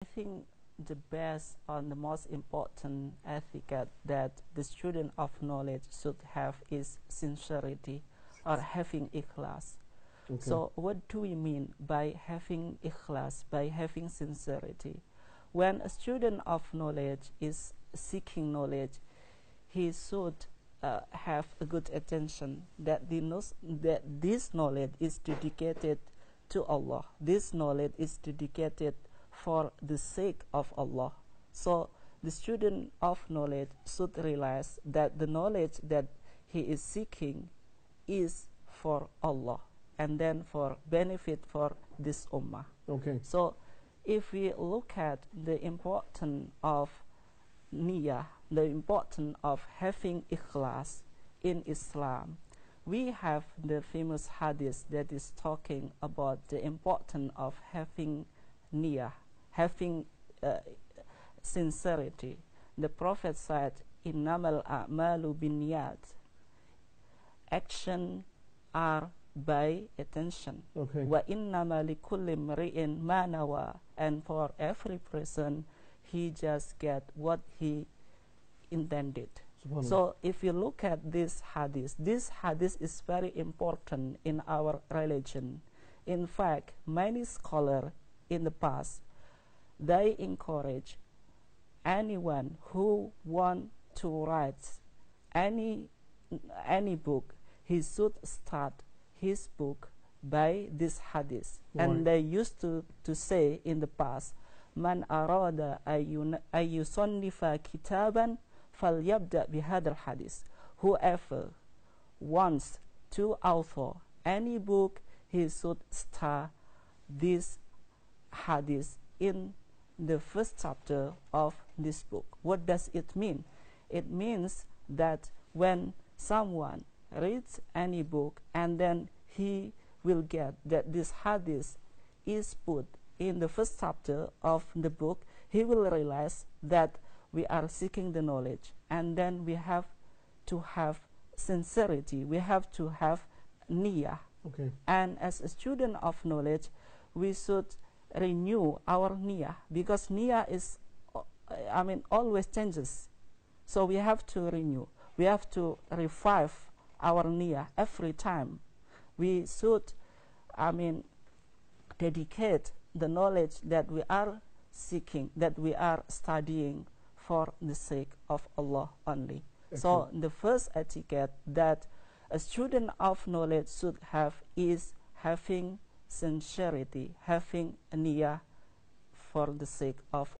I think the best or the most important etiquette that the student of knowledge should have is sincerity or having ikhlas. Okay. So what do we mean by having ikhlas, by having sincerity? When a student of knowledge is seeking knowledge, he should have a good attention that that this knowledge is dedicated to Allah. This knowledge is dedicated for the sake of Allah. So the student of knowledge should realize that the knowledge that he is seeking is for Allah and then for benefit for this ummah. Okay. So if we look at the importance of niyyah, the importance of having ikhlas in Islam, we have the famous hadith that is talking about the importance of having niyyah, having sincerity. The Prophet said, "Innamal a'malu binniyat." Action are by attention. Okay. Wa innama likulli imri'in ma nawa. And for every person, he just get what he intended. So if you look at this hadith is very important in our religion. In fact, many scholars in the past, they encourage anyone who want to write any book, he should start his book by this hadith. Right. And they used to say in the past, "Man arada ayyusannifa kitaban falyabda bihadal hadith." Whoever wants to author any book, he should start this hadith in the first chapter of this book. What does it mean? It means that when someone reads any book and then he will get that this hadith is put in the first chapter of the book, he will realize that we are seeking the knowledge, and then we have to have sincerity, we have to have niyyah. Okay. And as a student of knowledge, we should renew our niyyah, because niyyah is, always changes. So we have to renew, we have to revive our niyyah every time. We should, dedicate the knowledge that we are seeking, that we are studying for the sake of Allah only. So the first etiquette that a student of knowledge should have is having sincerity, having niyyah for the sake of